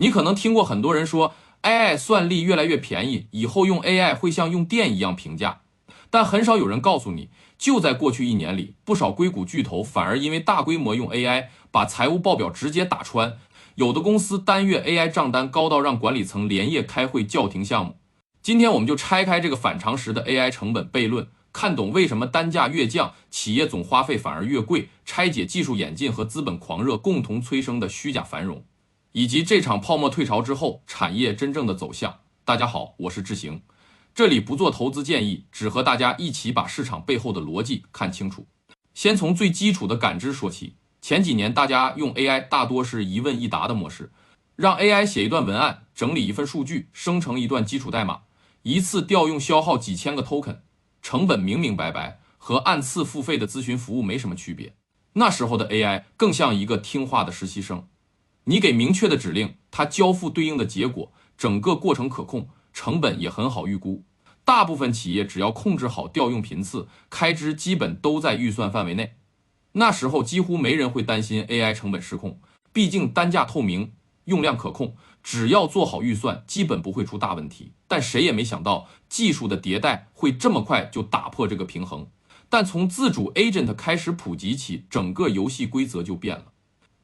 你可能听过很多人说 AI 算力越来越便宜，以后用 AI 会像用电一样平价，但很少有人告诉你，就在过去1年里，不少硅谷巨头反而因为大规模用 AI 把财务报表直接打穿，有的公司单月 AI 账单高到让管理层连夜开会叫停项目。今天我们就拆开这个反常识的 AI 成本悖论，看懂为什么单价越降，企业总花费反而越贵，拆解技术演进和资本狂热共同催生的虚假繁荣，以及这场泡沫退潮之后产业真正的走向。大家好，我是志行，这里不做投资建议，只和大家一起把市场背后的逻辑看清楚。先从最基础的感知说起，前几年大家用 AI 大多是一问一答的模式，让 AI 写一段文案，整理一份数据，生成一段基础代码，一次调用消耗几千个 token， 成本明明白白，和按次付费的咨询服务没什么区别。那时候的 AI 更像一个听话的实习生，你给明确的指令，它交付对应的结果，整个过程可控，成本也很好预估。大部分企业只要控制好调用频次，开支基本都在预算范围内。那时候几乎没人会担心 AI 成本失控，毕竟单价透明，用量可控，只要做好预算，基本不会出大问题。但谁也没想到，技术的迭代会这么快就打破这个平衡。但从自主 agent 开始普及起，整个游戏规则就变了。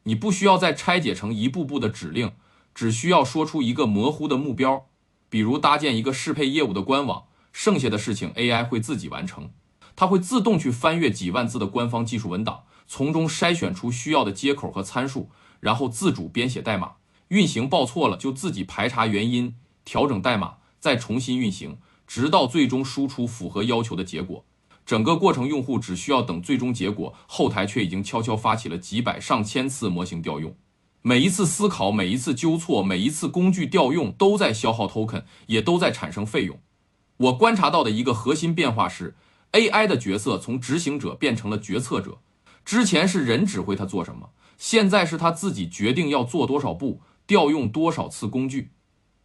你不需要再拆解成一步步的指令，只需要说出一个模糊的目标，比如搭建一个适配业务的官网，剩下的事情 AI 会自己完成。它会自动去翻阅几万字的官方技术文档，从中筛选出需要的接口和参数，然后自主编写代码。运行报错了就自己排查原因，调整代码，再重新运行，直到最终输出符合要求的结果。整个过程用户只需要等最终结果，后台却已经悄悄发起了几百上千次模型调用。每一次思考，每一次纠错，每一次工具调用都在消耗 token， 也都在产生费用。我观察到的一个核心变化是， AI 的角色从执行者变成了决策者。之前是人指挥他做什么，现在是他自己决定要做多少步，调用多少次工具，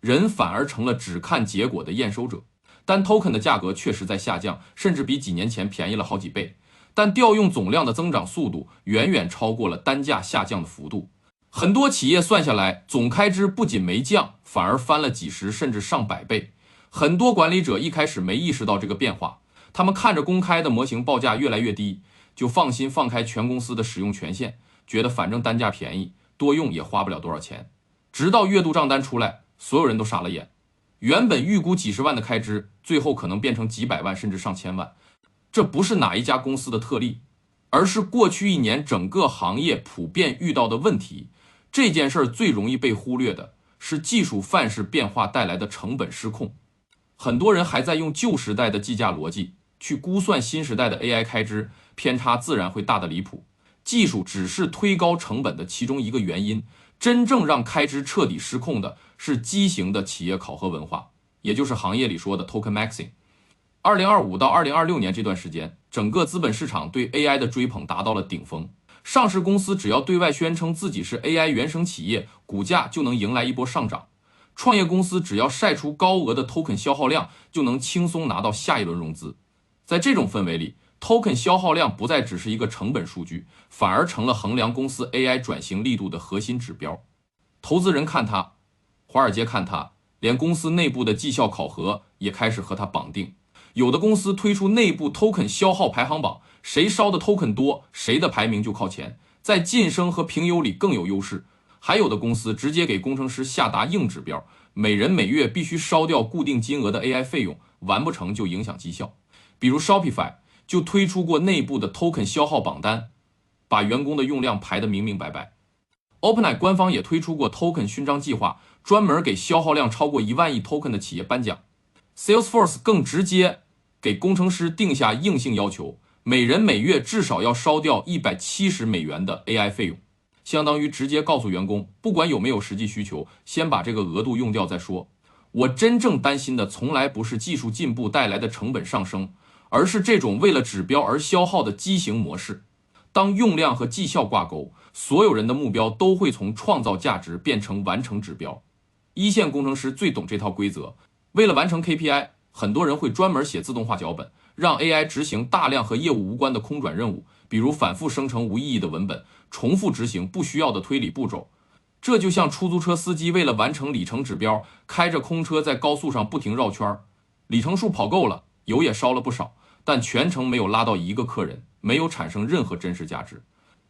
人反而成了只看结果的验收者。但 token 的价格确实在下降，甚至比几年前便宜了好几倍，但调用总量的增长速度远远超过了单价下降的幅度。很多企业算下来，总开支不仅没降，反而翻了几十甚至上百倍。很多管理者一开始没意识到这个变化，他们看着公开的模型报价越来越低，就放心放开全公司的使用权限，觉得反正单价便宜，多用也花不了多少钱。直到月度账单出来，所有人都傻了眼，原本预估几十万的开支，最后可能变成几百万甚至上千万。这不是哪一家公司的特例，而是过去1年整个行业普遍遇到的问题。这件事最容易被忽略的是技术范式变化带来的成本失控。很多人还在用旧时代的计价逻辑去估算新时代的 AI 开支，偏差自然会大得离谱。技术只是推高成本的其中一个原因，真正让开支彻底失控的是畸形的企业考核文化，也就是行业里说的 token maxing。2025到2026年这段时间，整个资本市场对 AI 的追捧达到了顶峰。上市公司只要对外宣称自己是 AI 原生企业，股价就能迎来一波上涨。创业公司只要晒出高额的 token 消耗量，就能轻松拿到下一轮融资。在这种氛围里， token 消耗量不再只是一个成本数据，反而成了衡量公司 AI 转型力度的核心指标。投资人看它，华尔街看它，连公司内部的绩效考核也开始和它绑定。有的公司推出内部 token 消耗排行榜，谁烧的 token 多，谁的排名就靠前，在晋升和评优里更有优势。还有的公司直接给工程师下达硬指标，每人每月必须烧掉固定金额的 AI 费用，完不成就影响绩效。比如 Shopify 就推出过内部的 token 消耗榜单，把员工的用量排得明明白白。OpenAI 官方也推出过 token 勋章计划，专门给消耗量超过1万亿 token 的企业颁奖。Salesforce 更直接给工程师定下硬性要求，每人每月至少要烧掉$170的 AI 费用，相当于直接告诉员工，不管有没有实际需求，先把这个额度用掉再说。我真正担心的从来不是技术进步带来的成本上升，而是这种为了指标而消耗的畸形模式。当用量和绩效挂钩，所有人的目标都会从创造价值变成完成指标。一线工程师最懂这套规则，为了完成 KPI， 很多人会专门写自动化脚本，让 AI 执行大量和业务无关的空转任务，比如反复生成无意义的文本，重复执行不需要的推理步骤。这就像出租车司机为了完成里程指标，开着空车在高速上不停绕圈，里程数跑够了，油也烧了不少，但全程没有拉到一个客人，没有产生任何真实价值。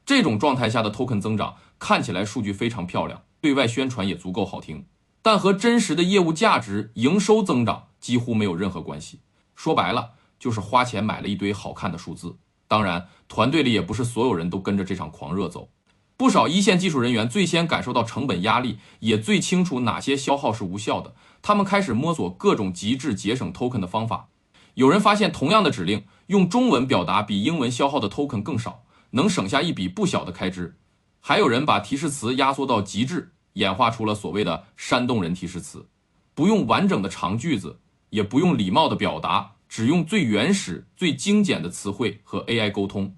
这种状态下的 token 增长看起来数据非常漂亮，对外宣传也足够好听，但和真实的业务价值、营收增长几乎没有任何关系。说白了，就是花钱买了一堆好看的数字。当然，团队里也不是所有人都跟着这场狂热走，不少一线技术人员最先感受到成本压力，也最清楚哪些消耗是无效的。他们开始摸索各种极致节省 token 的方法。有人发现同样的指令，用中文表达比英文消耗的 token 更少，能省下一笔不小的开支。还有人把提示词压缩到极致，演化出了所谓的煽动人提示词，不用完整的长句子，也不用礼貌的表达，只用最原始、最精简的词汇和 AI 沟通。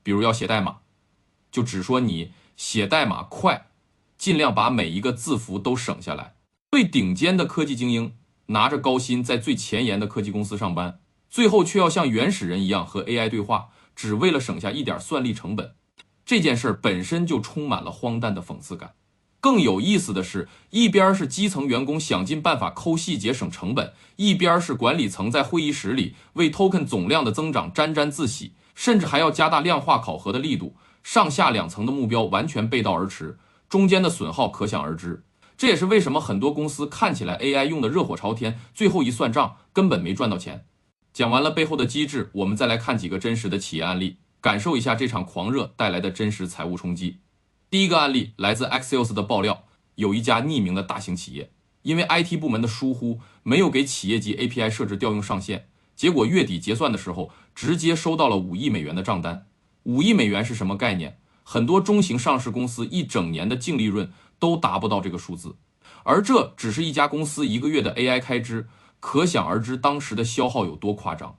比如要写代码，就只说你写代码快，尽量把每一个字符都省下来。最顶尖的科技精英拿着高薪在最前沿的科技公司上班，最后却要像原始人一样和 AI 对话，只为了省下一点算力成本。这件事本身就充满了荒诞的讽刺感。更有意思的是，一边是基层员工想尽办法抠细节省成本，一边是管理层在会议室里为 token 总量的增长沾沾自喜，甚至还要加大量化考核的力度，上下两层的目标完全背道而驰，中间的损耗可想而知。这也是为什么很多公司看起来 AI 用的热火朝天，最后一算账根本没赚到钱。讲完了背后的机制，我们再来看几个真实的企业案例，感受一下这场狂热带来的真实财务冲击。第一个案例来自 Axios 的爆料，有一家匿名的大型企业，因为 IT 部门的疏忽，没有给企业级 API 设置调用上限，结果月底结算的时候，直接收到了5亿美元的账单。5亿美元是什么概念？很多中型上市公司一整年的净利润都达不到这个数字，而这只是一家公司1个月的 AI 开支，可想而知当时的消耗有多夸张。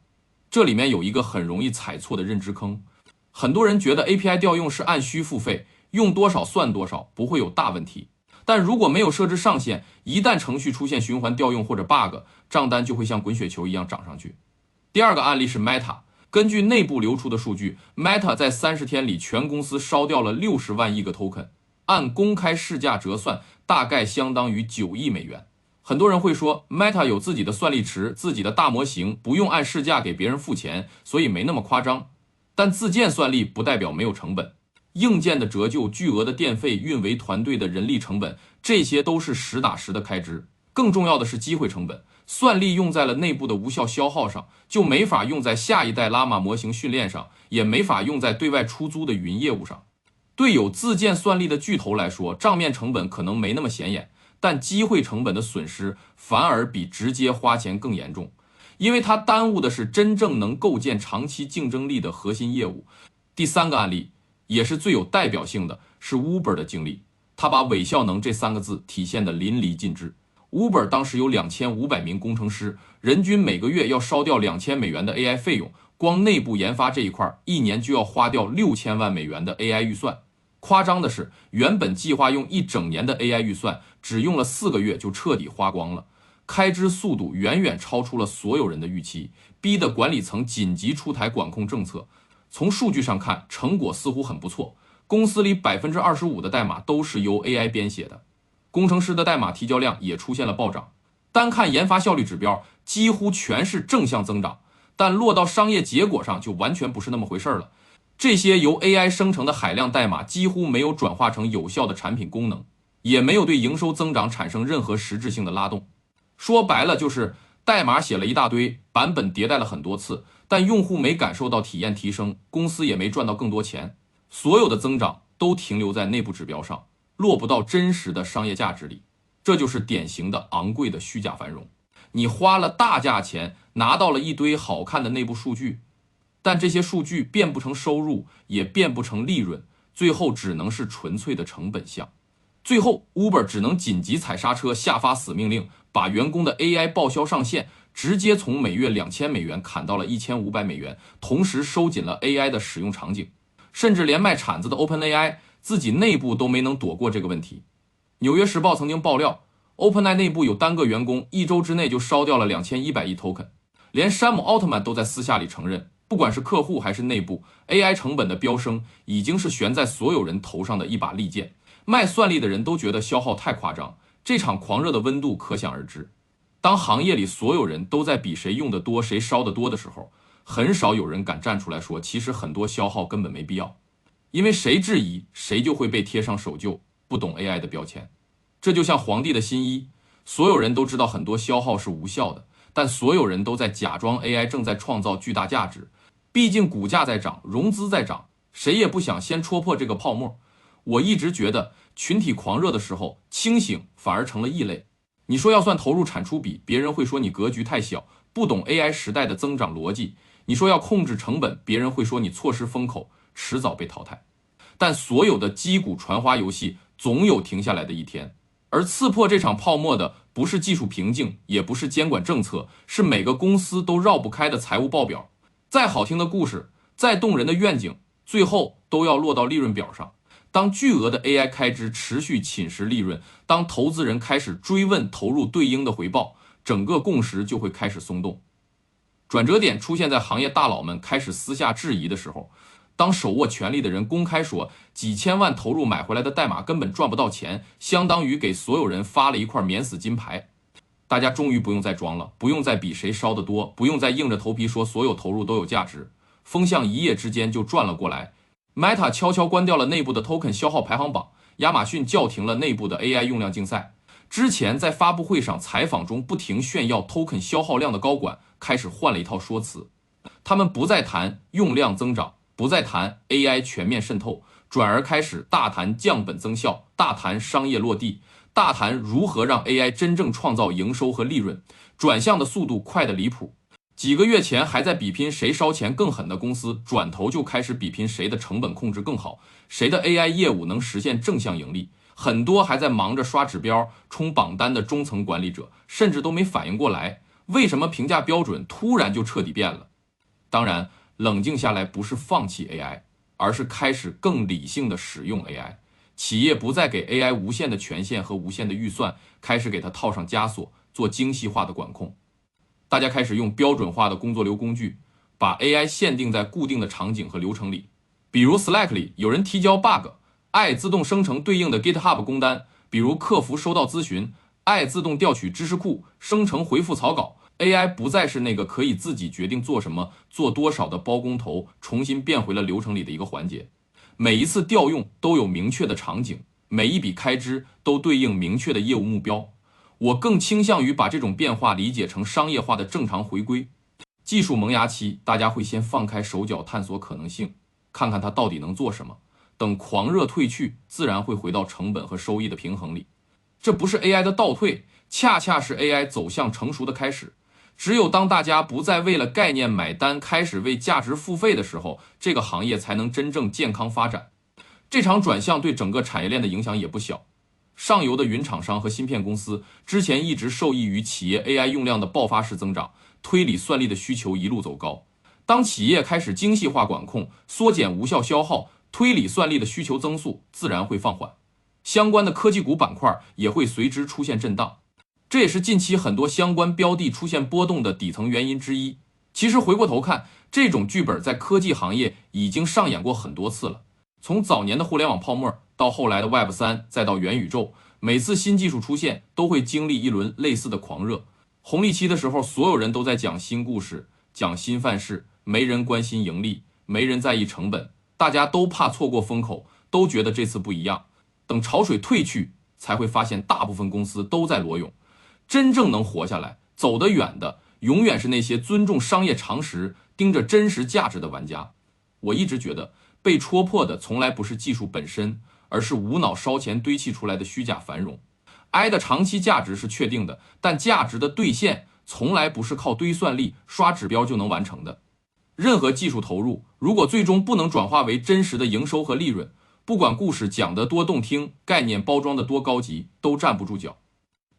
这里面有一个很容易踩错的认知坑，很多人觉得 API 调用是按需付费，用多少算多少，不会有大问题。但如果没有设置上限，一旦程序出现循环调用或者 bug， 账单就会像滚雪球一样涨上去。第二个案例是 Meta， 根据内部流出的数据， Meta 在30天里全公司烧掉了60万亿个 token， 按公开市价折算，大概相当于9亿美元。很多人会说 Meta 有自己的算力池，自己的大模型，不用按市价给别人付钱，所以没那么夸张。但自建算力不代表没有成本，硬件的折旧、巨额的电费、运维团队的人力成本，这些都是实打实的开支。更重要的是机会成本，算力用在了内部的无效消耗上，就没法用在下一代拉玛模型训练上，也没法用在对外出租的云业务上。对有自建算力的巨头来说，账面成本可能没那么显眼，但机会成本的损失反而比直接花钱更严重，因为它耽误的是真正能构建长期竞争力的核心业务。第三个案例也是最有代表性的，是 Uber 的经历，他把伪效能这3个字体现得淋漓尽致。Uber 当时有2500名工程师，人均每个月要烧掉2000美元的 AI 费用，光内部研发这一块，一年就要花掉6000万美元的 AI 预算。夸张的是，原本计划用1整年的 AI 预算，只用了4个月就彻底花光了，开支速度远远超出了所有人的预期，逼得管理层紧急出台管控政策。从数据上看，成果似乎很不错，公司里25%的代码都是由 AI 编写的，工程师的代码提交量也出现了暴涨。单看研发效率指标，几乎全是正向增长，但落到商业结果上就完全不是那么回事了。这些由 AI 生成的海量代码几乎没有转化成有效的产品功能，也没有对营收增长产生任何实质性的拉动。说白了就是代码写了一大堆，版本迭代了很多次，但用户没感受到体验提升，公司也没赚到更多钱，所有的增长都停留在内部指标上，落不到真实的商业价值里。这就是典型的昂贵的虚假繁荣。你花了大价钱拿到了一堆好看的内部数据，但这些数据变不成收入，也变不成利润，最后只能是纯粹的成本项。最后 Uber 只能紧急踩刹车，下发死命令，把员工的 AI 报销上限直接从每月2000美元砍到了1500美元，同时收紧了 AI 的使用场景，甚至连卖铲子的 OpenAI 自己内部都没能躲过这个问题。纽约时报曾经爆料， OpenAI 内部有单个员工1周之内就烧掉了2100亿 token， 连山姆奥特曼都在私下里承认，不管是客户还是内部， AI 成本的飙升已经是悬在所有人头上的一把利剑。卖算力的人都觉得消耗太夸张，这场狂热的温度可想而知。当行业里所有人都在比谁用的多，谁烧得多的时候，很少有人敢站出来说，其实很多消耗根本没必要。因为谁质疑，谁就会被贴上守旧、不懂 AI 的标签。这就像皇帝的新衣，所有人都知道很多消耗是无效的，但所有人都在假装 AI 正在创造巨大价值。毕竟股价在涨，融资在涨，谁也不想先戳破这个泡沫。我一直觉得群体狂热的时候，清醒反而成了异类。你说要算投入产出比，别人会说你格局太小，不懂 AI 时代的增长逻辑。你说要控制成本，别人会说你错失风口，迟早被淘汰。但所有的击鼓传花游戏总有停下来的一天，而刺破这场泡沫的不是技术瓶颈，也不是监管政策，是每个公司都绕不开的财务报表。再好听的故事，再动人的愿景，最后都要落到利润表上。当巨额的 AI 开支持续侵蚀利润，当投资人开始追问投入对应的回报，整个共识就会开始松动。转折点出现在行业大佬们开始私下质疑的时候，当手握权力的人公开说几千万投入买回来的代码根本赚不到钱，相当于给所有人发了一块免死金牌。大家终于不用再装了，不用再比谁烧得多，不用再硬着头皮说所有投入都有价值。风向一夜之间就转了过来， Meta 悄悄关掉了内部的 token 消耗排行榜，亚马逊叫停了内部的 AI 用量竞赛。之前在发布会上采访中不停炫耀 token 消耗量的高管开始换了一套说辞，他们不再谈用量增长，不再谈 AI 全面渗透，转而开始大谈降本增效，大谈商业落地，大谈如何让 AI 真正创造营收和利润，转向的速度快得离谱。几个月前还在比拼谁烧钱更狠的公司，转头就开始比拼谁的成本控制更好，谁的 AI 业务能实现正向盈利。很多还在忙着刷指标、冲榜单的中层管理者，甚至都没反应过来，为什么评价标准突然就彻底变了。当然，冷静下来不是放弃 AI， 而是开始更理性的使用 AI。企业不再给 AI 无限的权限和无限的预算，开始给它套上枷锁，做精细化的管控。大家开始用标准化的工作流工具，把 AI 限定在固定的场景和流程里。比如 Slack 里有人提交 bug， 爱自动生成对应的 GitHub 工单；比如客服收到咨询，爱自动调取知识库，生成回复草稿。AI 不再是那个可以自己决定做什么、做多少的包工头，重新变回了流程里的一个环节。每一次调用都有明确的场景，每一笔开支都对应明确的业务目标。我更倾向于把这种变化理解成商业化的正常回归。技术萌芽期，大家会先放开手脚探索可能性，看看它到底能做什么。等狂热退去，自然会回到成本和收益的平衡里。这不是 AI 的倒退，恰恰是 AI 走向成熟的开始。只有当大家不再为了概念买单，开始为价值付费的时候，这个行业才能真正健康发展。这场转向对整个产业链的影响也不小。上游的云厂商和芯片公司之前一直受益于企业 AI 用量的爆发式增长，推理算力的需求一路走高。当企业开始精细化管控，缩减无效消耗，推理算力的需求增速自然会放缓，相关的科技股板块也会随之出现震荡。这也是近期很多相关标的出现波动的底层原因之一。其实回过头看，这种剧本在科技行业已经上演过很多次了。从早年的互联网泡沫到后来的 Web3， 再到元宇宙，每次新技术出现都会经历一轮类似的狂热。红利期的时候，所有人都在讲新故事，讲新范式，没人关心盈利，没人在意成本，大家都怕错过风口，都觉得这次不一样。等潮水退去，才会发现大部分公司都在裸泳。真正能活下来、走得远的，永远是那些尊重商业常识、盯着真实价值的玩家。我一直觉得，被戳破的从来不是技术本身，而是无脑烧钱堆砌出来的虚假繁荣。AI 的长期价值是确定的，但价值的兑现从来不是靠堆算力、刷指标就能完成的。任何技术投入，如果最终不能转化为真实的营收和利润，不管故事讲得多动听，概念包装得多高级，都站不住脚。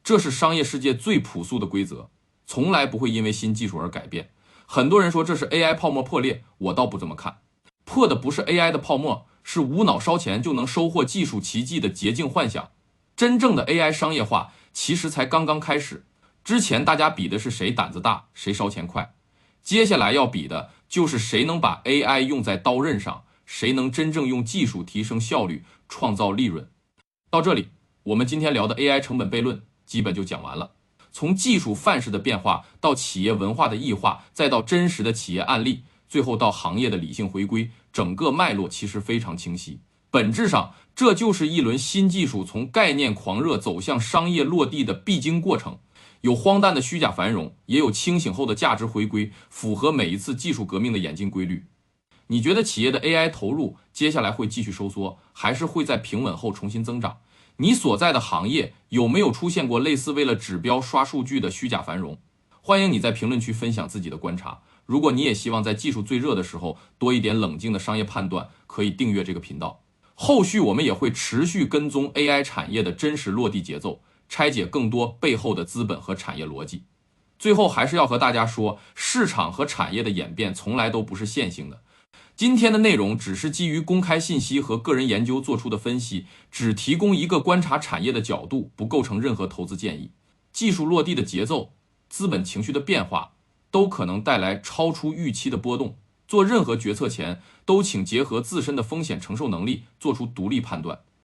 这是商业世界最朴素的规则，从来不会因为新技术而改变。很多人说这是 AI 泡沫破裂，我倒不这么看。破的不是 AI 的泡沫，是无脑烧钱就能收获技术奇迹的捷径幻想。真正的 AI 商业化其实才刚刚开始，之前大家比的是谁胆子大，谁烧钱快。接下来要比的就是谁能把 AI 用在刀刃上，谁能真正用技术提升效率，创造利润。到这里，我们今天聊的 AI 成本悖论基本就讲完了。从技术范式的变化到企业文化的异化，再到真实的企业案例，最后到行业的理性回归，整个脉络其实非常清晰。本质上，这就是一轮新技术从概念狂热走向商业落地的必经过程。有荒诞的虚假繁荣，也有清醒后的价值回归，符合每一次技术革命的演进规律。你觉得企业的 AI 投入接下来会继续收缩，还是会在平稳后重新增长？你所在的行业有没有出现过类似为了指标刷数据的虚假繁荣？欢迎你在评论区分享自己的观察。如果你也希望在技术最热的时候多一点冷静的商业判断，可以订阅这个频道。后续我们也会持续跟踪 AI 产业的真实落地节奏，拆解更多背后的资本和产业逻辑。最后还是要和大家说，市场和产业的演变从来都不是线性的。今天的内容只是基于公开信息和个人研究做出的分析，只提供一个观察产业的角度，不构成任何投资建议。技术落地的节奏、资本情绪的变化，都可能带来超出预期的波动。做任何决策前，都请结合自身的风险承受能力，做出独立判断。